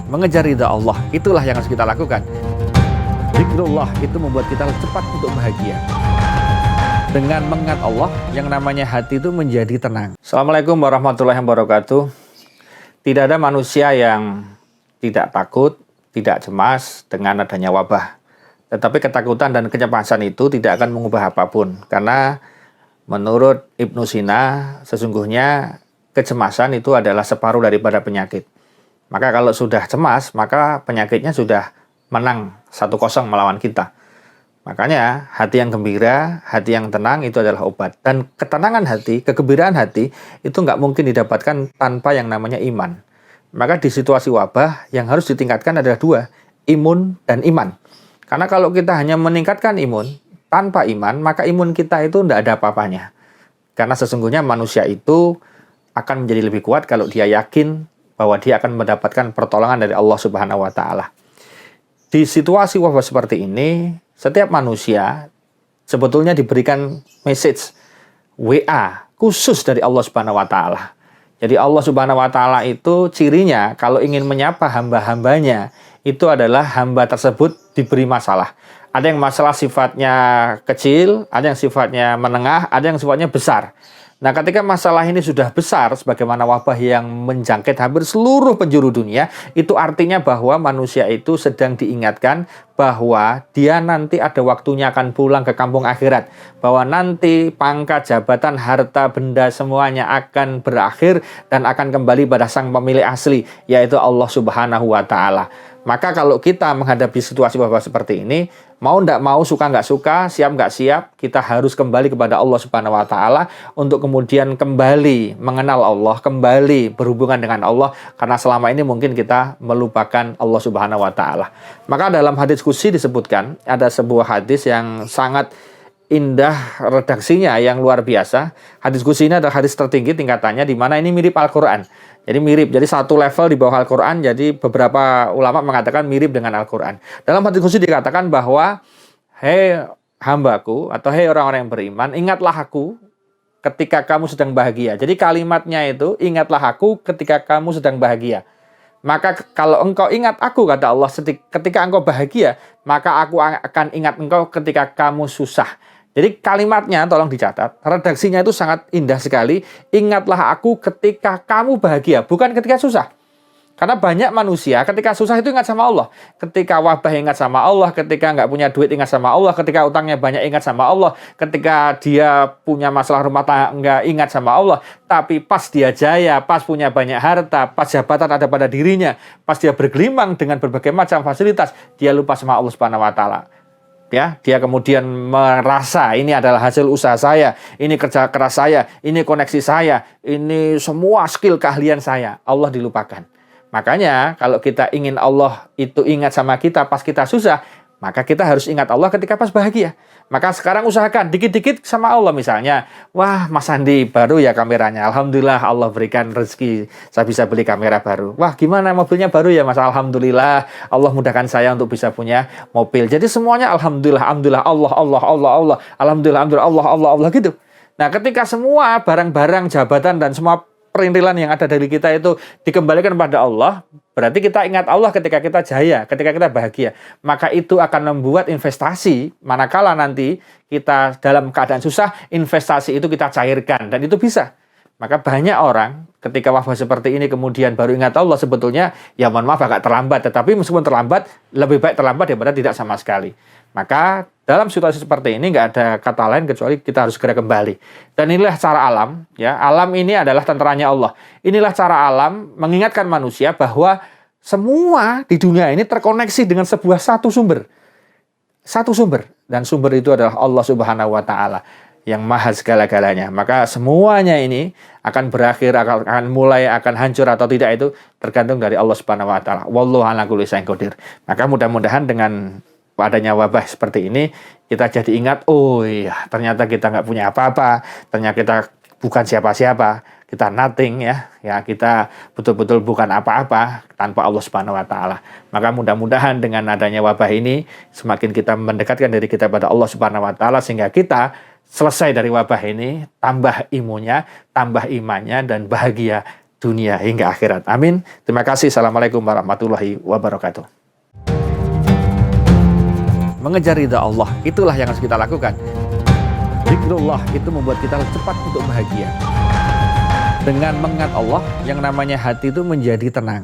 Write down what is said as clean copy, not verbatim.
mengejar ridha Allah, itulah yang harus kita lakukan. Zikrullah itu membuat kita cepat untuk bahagia. Dengan mengingat Allah, yang namanya hati itu menjadi tenang. Assalamualaikum warahmatullahi wabarakatuh. Tidak ada manusia yang tidak takut, tidak cemas dengan adanya wabah. Tetapi ketakutan dan kecemasan itu tidak akan mengubah apapun. Karena menurut Ibnu Sina, sesungguhnya kecemasan itu adalah separuh daripada penyakit. Maka kalau sudah cemas, maka penyakitnya sudah menang 1-0 melawan kita. Makanya hati yang gembira, hati yang tenang itu adalah obat. Dan ketenangan hati, kegembiraan hati itu nggak mungkin didapatkan tanpa yang namanya iman. Maka di situasi wabah yang harus ditingkatkan adalah 2, imun dan iman. Karena kalau kita hanya meningkatkan imun tanpa iman, maka imun kita itu tidak ada apa-apanya. Karena sesungguhnya manusia itu akan menjadi lebih kuat kalau dia yakin bahwa dia akan mendapatkan pertolongan dari Allah Subhanahu wa Ta'ala. Di situasi wabah seperti ini, setiap manusia sebetulnya diberikan message WA khusus dari Allah Subhanahu wa Ta'ala. Jadi Allah Subhanahu wa Ta'ala itu cirinya kalau ingin menyapa hamba-hambanya, itu adalah hamba tersebut diberi masalah. Ada yang masalah sifatnya kecil, ada yang sifatnya menengah, ada yang sifatnya besar. Nah, ketika masalah ini sudah besar, sebagaimana wabah yang menjangkit hampir seluruh penjuru dunia, itu artinya bahwa manusia itu sedang diingatkan bahwa dia nanti ada waktunya akan pulang ke kampung akhirat. Bahwa nanti pangkat, jabatan, harta, benda semuanya akan berakhir dan akan kembali pada sang pemilik asli, yaitu Allah Subhanahu wa Ta'ala. Maka kalau kita menghadapi situasi wabah seperti ini, mau ndak mau, suka nggak suka, siap nggak siap, kita harus kembali kepada Allah Subhanahu wa Ta'ala untuk kemudian kembali mengenal Allah, kembali berhubungan dengan Allah, karena selama ini mungkin kita melupakan Allah Subhanahu wa Ta'ala. Maka dalam hadis qudsi disebutkan, ada sebuah hadis yang sangat indah redaksinya, yang luar biasa. Hadis qudsi ini adalah hadis tertinggi tingkatannya, di mana ini mirip Al-Quran. Jadi mirip, jadi satu level di bawah Al-Quran. Jadi beberapa ulama mengatakan mirip dengan Al-Quran. Dalam hadis qudsi dikatakan bahwa, hei hambaku, atau hei orang-orang yang beriman, ingatlah aku ketika kamu sedang bahagia. Jadi kalimatnya itu, ingatlah aku ketika kamu sedang bahagia. Maka kalau engkau ingat aku, kata Allah, ketika engkau bahagia, maka aku akan ingat engkau ketika kamu susah. Jadi kalimatnya tolong dicatat, redaksinya itu sangat indah sekali. Ingatlah aku ketika kamu bahagia, bukan ketika susah. Karena banyak manusia ketika susah itu ingat sama Allah. Ketika wabah ingat sama Allah, ketika nggak punya duit ingat sama Allah, ketika utangnya banyak ingat sama Allah, ketika dia punya masalah rumah tangga ingat sama Allah. Tapi pas dia jaya, pas punya banyak harta, pas jabatan ada pada dirinya, pas dia bergelimang dengan berbagai macam fasilitas, dia lupa sama Allah Subhanahu wa Ta'ala. Ya, dia kemudian merasa ini adalah hasil usaha saya, ini kerja keras saya, ini koneksi saya, ini semua skill keahlian saya. Allah dilupakan. Makanya kalau kita ingin Allah itu ingat sama kita pas kita susah, maka kita harus ingat Allah ketika pas bahagia. Maka sekarang usahakan dikit-dikit sama Allah, misalnya, wah Mas Andi baru ya kameranya, alhamdulillah Allah berikan rezeki, saya bisa beli kamera baru. Wah gimana mobilnya baru ya Mas, alhamdulillah Allah mudahkan saya untuk bisa punya mobil. Jadi semuanya alhamdulillah, alhamdulillah, Allah, Allah, Allah, Allah, alhamdulillah, alhamdulillah, Allah, Allah, Allah gitu. Nah ketika semua barang-barang, jabatan dan semua perintilan yang ada dari kita itu dikembalikan kepada Allah, berarti kita ingat Allah ketika kita jaya, ketika kita bahagia. Maka itu akan membuat investasi, manakala nanti kita dalam keadaan susah, investasi itu kita cairkan, dan itu bisa. Maka banyak orang ketika wabah seperti ini kemudian baru ingat Allah, sebetulnya ya mohon maaf agak terlambat, tetapi meskipun terlambat, lebih baik terlambat daripada tidak sama sekali. Maka dalam situasi seperti ini nggak ada kata lain kecuali kita harus segera kembali. Dan inilah cara alam, ya. Alam ini adalah tenteranya Allah. Inilah cara alam mengingatkan manusia bahwa semua di dunia ini terkoneksi dengan satu sumber. Satu sumber. Dan sumber itu adalah Allah Subhanahu wa Ta'ala yang maha segala-galanya. Maka semuanya ini akan berakhir, akan mulai, akan hancur atau tidak, itu tergantung dari Allah Subhanahu wa Ta'ala. Wallahu ala kulli syai'in qadir. Maka mudah-mudahan dengan adanya wabah seperti ini, kita jadi ingat, oh iya, ternyata kita nggak punya apa-apa, ternyata kita bukan siapa-siapa, kita nothing, ya kita betul-betul bukan apa-apa tanpa Allah Subhanahu wa Ta'ala. Maka mudah-mudahan dengan adanya wabah ini, semakin kita mendekatkan diri kita pada Allah Subhanahu wa Ta'ala, sehingga kita selesai dari wabah ini, tambah imunnya, tambah imannya, dan bahagia dunia hingga akhirat. Amin. Terima kasih. Assalamualaikum warahmatullahi wabarakatuh. Mengejar ridha Allah, itulah yang harus kita lakukan. Zikrullah itu membuat kita cepat untuk bahagia. Dengan mengingat Allah, yang namanya hati itu menjadi tenang.